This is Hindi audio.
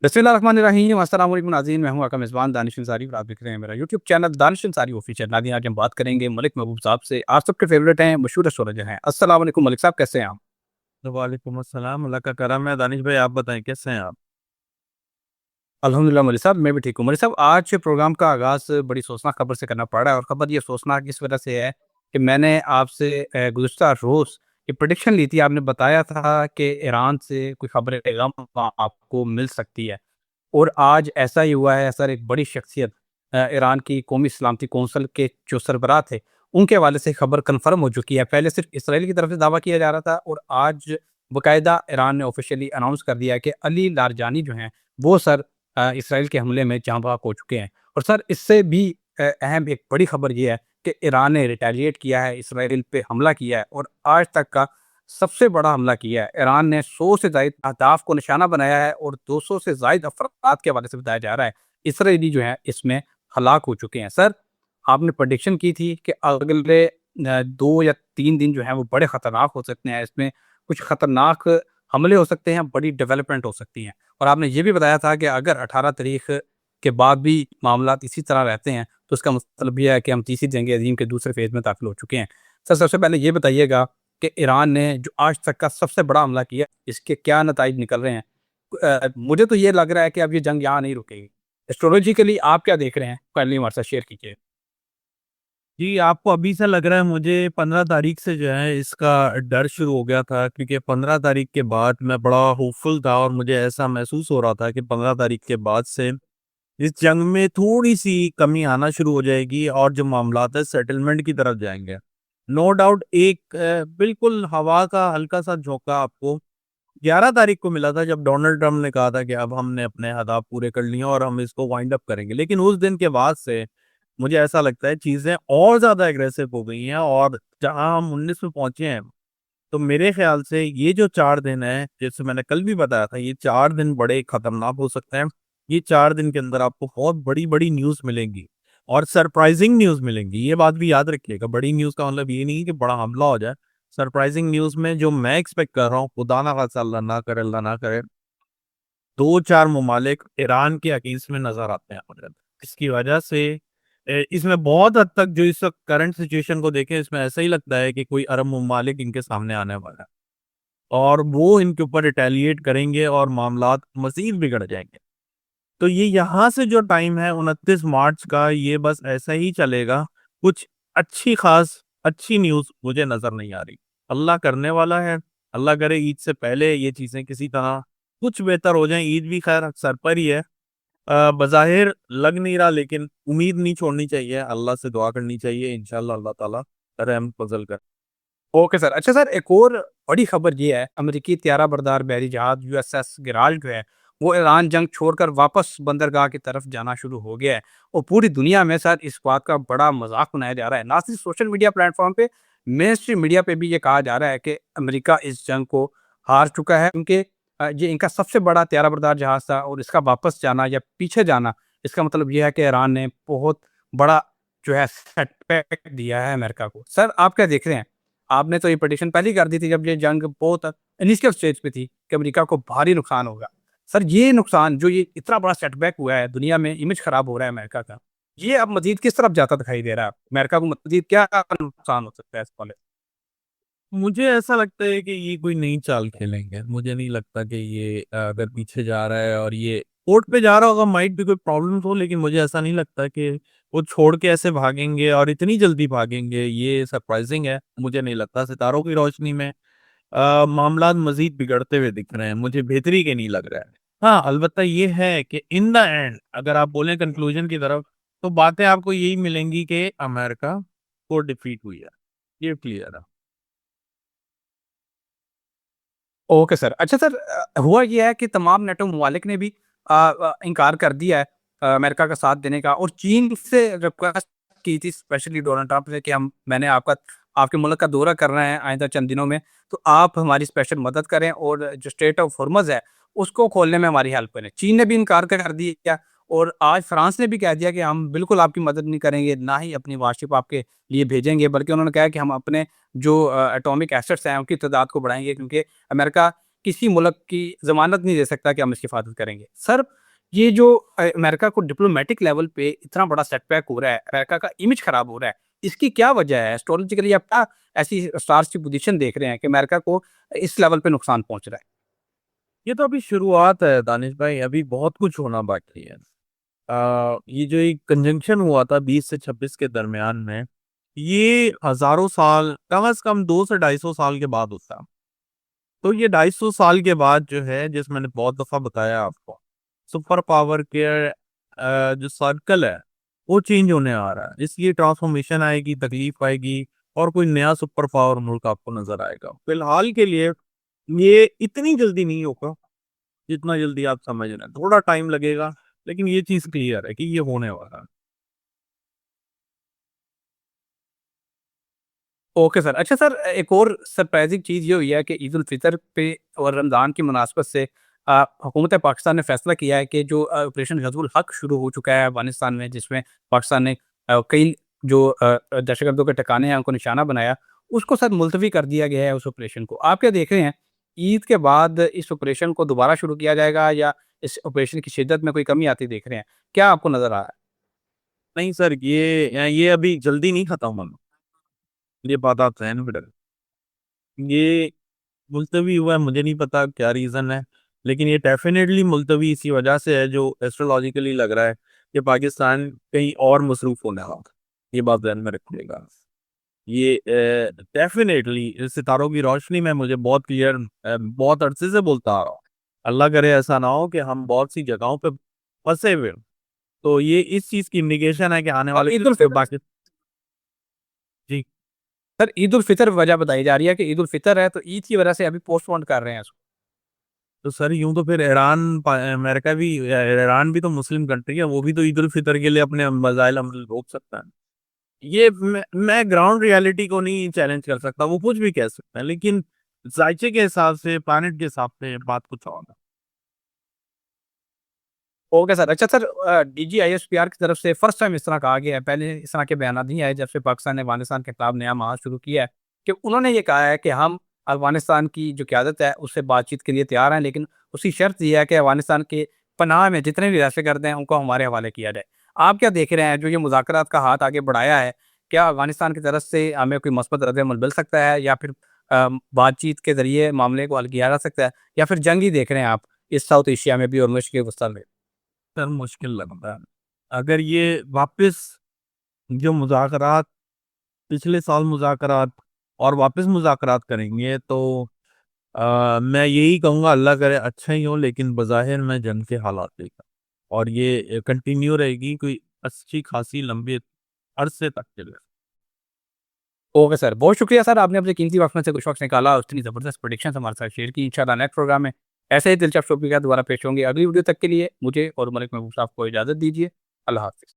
बिस्मिल्लाहिर्रहमानिर्रहीम अस्सलाम वालेकुम नाज़रीन, मैं हूँ आपका मेज़बान दानिश अंसारी और आप देख रहे हैं मेरा YouTube channel Danish Ansari official. नाज़रीन, आज हम बात करेंगे मलिक महबूब साहब से। आप सबके फेवरेट हैं, मशहूर एस्ट्रोलॉजर हैं। अस्सलाम वालेकुम मलिक साहब, कैसे हैं आप? तो वालेकुम अस्सलाम, अल्लाह का करम है। दानिश भाई, आप बताएं कैसे हैं आप? अल्हम्दुलिल्लाह मलिक साहब, मैं भी ठीक हूँ। मलिक साहब, आज प्रोग्राम का आगाज़ बड़ी सोचनाक खबर से करना पड़ रहा है और खबर ये सोचनाक इस वजह से है कि मैंने आपसे गुज़िश्ता रोज़ ये प्रेडिक्शन ली थी। आपने बताया था कि ईरान से कोई खबर गम आपको मिल सकती है। और आज ऐसा ही हुआ है। सर, एक बड़ी शख्सियत ईरान की कौमी सलामती कौंसल के जो सरबराह थे, उनके हवाले से खबर कन्फर्म हो चुकी है। पहले सिर्फ इसराइल की तरफ से दावा किया जा रहा था और आज बाकायदा ईरान ने ऑफिशियली अनाउंस कर दिया है कि अली लारजानी जो हैं, वो सर इसराइल के हमले में जाँ बहक हो चुके हैं। और सर, इससे भी अहम एक बड़ी खबर ये है कि ईरान ने रिटेलिएट किया है, इसराइल पे हमला किया है और आज तक का सबसे बड़ा हमला किया है। ईरान ने 100 से ज़ायद अहदाफ को निशाना बनाया है और 200 से ज़ायद अफ़राद के हवाले से बताया जा रहा है, इसराइली जो हैं इसमें हलाक हो चुके हैं। सर, आपने प्रेडिक्शन की थी कि अगले 2 या 3 दिन जो हैं वो बड़े ख़तरनाक हो सकते हैं। इसमें कुछ ख़तरनाक हमले हो सकते हैं, बड़ी डेवलपमेंट हो सकती हैं। और आपने ये भी बताया था कि अगर 18 तारीख के बाद भी मामलात इसी तरह रहते हैं, तो इसका मतलब ये है कि हम तीसरी जंग अज़ीम के दूसरे फ़ेज़ में दाखिल हो चुके हैं। सर, सबसे पहले ये बताइएगा कि ईरान ने जो आज तक का सबसे बड़ा हमला किया, इसके क्या नताइज निकल रहे हैं? मुझे तो ये लग रहा है कि अब ये जंग यहाँ नहीं रुकेगी। एस्ट्रोलॉजिकली आप क्या देख रहे हैं? काइंडली हमारे साथ शेयर कीजिए। जी, आपको अभी से लग रहा है, मुझे 15 तारीख से जो है इसका डर शुरू हो गया था, क्योंकि 15 तारीख के बाद मैं बड़ा होपफुल था और मुझे ऐसा महसूस हो रहा था कि 15 तारीख के बाद से इस जंग में थोड़ी-सी कमी आना शुरू हो जाएगी और जो मामलात है सेटलमेंट की तरफ जाएँगे। नो डाउट एक बिल्कुल हवा का हल्का-सा झोंका आपको 11 तारीख को मिला था, जब डोनाल्ड ट्रम्प ने कहा था कि अब हमने अपने अहदाफ पूरे कर लिए हैं और हम इसको वाइंड अप करेंगे। लेकिन उस दिन के बाद से मुझे ऐसा लगता है चीज़ें और ज़्यादा एग्रेसिव हो गई हैं और जहाँ हम 19 में पहुँचे हैं, तो मेरे ख़्याल से ये जो 4 दिन हैं, जैसे मैंने कल भी बताया था, ये 4 दिन बड़े खतरनाक हो सकते हैं। ये 4 दिन के अंदर आपको बहुत बड़ी-बड़ी न्यूज़ मिलेंगी और सरप्राइज़िंग न्यूज़ मिलेंगी। ये बात भी याद रखिएगा, बड़ी न्यूज़ का मतलब ये नहीं है कि बड़ा हमला हो जाए। सरप्राइज़िंग न्यूज़ में जो मैं एक्सपेक्ट कर रहा हूँ, खुदा ना खास्ता अल्लाह ना करे, 2-4 ममालिक ईरान के अगेंस्ट में नज़र आते हैं मुझे। इसकी वजह से इसमें बहुत हद तक जो इस वक़्त करंट सिचुएशन को देखें, इसमें ऐसा ही लगता है कि कोई अरब ममालिक इनके सामने आने वाला है और वो इनके ऊपर रिटेलिएट करेंगे और मामलात मज़ीद बिगड़ जाएँगे। तो ये यहाँ से जो टाइम है 29 मार्च का, ये बस ऐसा ही चलेगा। कुछ अच्छी न्यूज़ मुझे नज़र नहीं आ रही। अल्लाह करने वाला है, अल्लाह करे ईद से पहले ये चीज़ें किसी तरह कुछ बेहतर हो जाएँ। ईद भी ख़ैर सर पर ही है। बज़ाहिर लग नहीं रहा, लेकिन उम्मीद नहीं छोड़नी चाहिए, अल्लाह से दुआ करनी चाहिए, इंशाअल्लाह अल्लाह ताला रहम फ़ज़ल करे। Okay sir. अच्छा सर, एक और बड़ी खबर ये है, अमेरिकी त्यारा बरदार बहरी जहाज यूएसएस गिराल्ड जो है, वो ईरान जंग छोड़कर वापस बंदरगाह की तरफ जाना शुरू हो गया है और पूरी दुनिया में सर इस बात का बड़ा मज़ाक बनाया जा रहा है। ना सिर्फ सोशल मीडिया प्लेटफ़ॉर्म पे, मेनस्ट्रीम मीडिया पे भी ये कहा जा रहा है कि अमेरिका इस जंग को हार चुका है, क्योंकि ये इनका सबसे बड़ा त्यारा बरदार जहाज था और इसका वापस जाना या पीछे जाना, इसका मतलब ये है कि ईरान ने बहुत बड़ा जो है सेटबैक दिया है अमेरिका को। सर, आप क्या देख रहे हैं? आपने तो ये प्रेडिक्शन पहले ही कर दी थी जब ये जंग बहुत इनिशियल स्टेज पे थी कि अमेरिका को भारी नुकसान होगा। सर, ये नुकसान जो ये इतना बड़ा सेटबैक हुआ है, दुनिया में इमेज खराब हो रहा है अमेरिका का, ये अब मज़ीद किस तरफ जाता दिखाई दे रहा है? अमेरिका को मज़ीद क्या नुकसान हो सकता है इस पॉलिसी? मुझे ऐसा लगता है कि ये कोई नई चाल खेलेंगे। मुझे नहीं लगता कि ये अगर पीछे जा रहा है और ये कोर्ट पे जा रहा होगा, माइट भी कोई प्रॉब्लम्स हो, लेकिन मुझे ऐसा नहीं लगता कि वो छोड़ के ऐसे भागेंगे और इतनी जल्दी भागेंगे। ये सरप्राइजिंग है। मुझे नहीं लगता, सितारों की रोशनी में मामलात मज़ीद बिगड़ते हुए दिख रहे हैं। मुझे बेहतरी के नहीं लग रहा है। हाँ, अलबत्ता ये है कि इन द एंड अगर आप बोलें कंक्लूजन की तरफ, तो बातें आपको यही मिलेंगी कि अमेरिका को डिफीट हुई है। ये क्लियर है। Okay sir. अच्छा सर, हुआ ये है कि तमाम नेटो ममालिक ने भी इनकार कर दिया है अमेरिका का साथ देने का और चीन से रिक्वेस्ट की थी स्पेशली डोनाल्ड ट्रंप ने कि हम मैंने आपके मुल्क का दौरा करना है आइंदा चंद दिनों में, तो आप हमारी स्पेशल मदद करें और जो स्ट्रेट ऑफ हॉर्मज़ है, उसको खोलने में हमारी हेल्प करें। चीन ने भी इनकार कर दिया और आज फ्रांस ने भी कह दिया कि हम बिल्कुल आपकी मदद नहीं करेंगे, ना ही अपनी वारशिप आपके लिए भेजेंगे, बल्कि उन्होंने कहा कि हम अपने जो एटॉमिक एसेट्स हैं, उनकी तादाद को बढ़ाएँगे, क्योंकि अमेरिका किसी मुल्क की ज़मानत नहीं दे सकता कि हम इसकी हिफाज़त करेंगे। सर, ये जो अमेरिका को डिप्लोमैटिक लेवल पे इतना बड़ा सेटबैक हो रहा है, अमेरिका का इमेज ख़राब हो रहा है, इसकी क्या वजह है? एस्ट्रोलॉजिकली आप क्या ऐसी स्टार्स की पोज़ीशन देख रहे हैं कि अमेरिका को इस लेवल पे नुकसान पहुँच रहा है? ये तो अभी शुरुआत है दानिश भाई, अभी बहुत कुछ होना बाकी है। ये जो एक कंजंक्शन हुआ था 20 से 26 के दरमियान में, ये हज़ारों साल, कम से कम 2 से 250 साल के बाद होता। तो ये 250 साल के बाद जो है, जैसे मैंने बहुत दफ़ा बताया आपको, सुपर पावर के जो सर्कल है, वो चेंज होने आ रहा है। इसलिए ट्रांसफॉर्मेशन आएगी, तकलीफ आएगी और कोई नया सुपर पावर मुल्क आपको नज़र आएगा। फिलहाल के लिए ये इतनी जल्दी नहीं होगा, जितना जल्दी आप समझ रहे हैं। थोड़ा टाइम लगेगा, लेकिन ये चीज़ क्लियर है कि ये होने वाला है। Okay sir. अच्छा सर, एक और सरप्राइज़िंग चीज़ ये हुई है कि ईद उल फ़ितर पे और रमज़ान की मुनासबत से हुकूमत पाकिस्तान ने फ़ैसला किया है कि जो ऑपरेशन ग़ज़वुल हक़ शुरू हो चुका है अफ़गानिस्तान में, जिसमें पाकिस्तान ने कई जो दहशतगर्दों के ठिकाने हैं, उनको निशाना बनाया, उसको सर मुलतवी कर दिया गया है उस ऑपरेशन को। आप क्या देख रहे हैं? ईद के बाद इस ऑपरेशन को दोबारा शुरू किया जाएगा या इस ऑपरेशन की शिद्दत में कोई कमी आती देख रहे हैं? क्या आपको नज़र आ रहा है? नहीं सर, ये अभी जल्दी नहीं खत्म होना, ये बात आप ज़हन में रखें। ये मुलतवी हुआ है, मुझे नहीं पता क्या रीज़न है, लेकिन ये डेफ़िनेटली मुलतवी इसी वजह से है, जो एस्ट्रोलॉजिकली लग रहा है कि पाकिस्तान कहीं और मसरूफ़ होने वाला है। ये बात ध्यान में रखिएगा। ये डेफ़िनेटली सितारों की रोशनी में मुझे बहुत क्लियर, बहुत अरसे से बोलता आ रहा हूँ। अल्लाह करे ऐसा ना हो कि हम बहुत सी जगहों पे फँसे हुए हों। तो ये इस चीज़ की इंडिकेशन है कि आने और वाले ईद उल जो फ़ितर बाकी जी। सर, ईद उल फ़ितर वजह बताई जा रही है कि ईद उल फ़ितर है, तो ईद की वजह से अभी पोस्टपोन कर रहे हैं इसको। तो सर यूँ तो फिर अमेरिका भी, ईरान भी तो मुस्लिम कंट्री है, वो भी तो ईद उल फितर के लिए अपने मिसाइल हमले रोक सकता है। ये मैं ग्राउंड रियलिटी को नहीं चैलेंज कर सकता, वो कुछ भी कह सकते हैं, लेकिन ज़ायचे के हिसाब से, प्लैनेट के हिसाब से बात कुछ और है। Okay sir. अच्छा सर, डीजीआईएसपीआर की तरफ से फर्स्ट टाइम इस तरह कहा गया है, पहले इस तरह के बयानात नहीं आए जब से पाकिस्तान ने अफ़गानिस्तान के खिलाफ नया महाज शुरू किया है, कि उन्होंने ये कहा है कि हम अफ़गानिस्तान की जो क़यादत है, उससे बातचीत के लिए तैयार हैं, लेकिन उसकी शर्त ये है कि अफ़गानिस्तान के पनाह में जितने भी दहशतगर्द हैं, उनको हमारे हवाले किया जाए। आप क्या देख रहे हैं, जो ये मुज़ाकरात का हाथ आगे बढ़ाया है, क्या अफ़गानिस्तान की तरफ से हमें कोई मस्बत रद्द-ए-अमल मिल सकता है या फिर बातचीत के ज़रिए मामले को हल किया जा सकता है या फिर जंग ही देख रहे हैं आप इस साउथ एशिया में भी और मशरिक़ वसत में? सर मुश्किल लगता है। अगर ये वापस जो मुज़ाकरात, पिछले साल मुज़ाकरात और वापस मुज़ाकरात करेंगे, तो मैं यही कहूँगा अल्लाह करे अच्छा ही हो, लेकिन बज़ाहिर मैं जंग के हालात देख रहा हूँ और ये कंटिन्यू रहेगी कोई अच्छी खासी लंबे अरसे तक के लिए। ओके सर, बहुत शुक्रिया सर, आपने अपने कीमती वक़्त में से कुछ वक़्त निकाला और इतनी ज़बरदस्त प्रेडिक्शंस हमारे साथ शेयर की। इंशाअल्लाह नेक्स्ट प्रोग्राम में ऐसे ही दिलचस्प टॉपिक के साथ दोबारा पेश होंगे। अगली वीडियो तक के लिए मुझे और मलिक महबूब साहब को इजाज़त दीजिए। अल्लाह हाफ़िज़।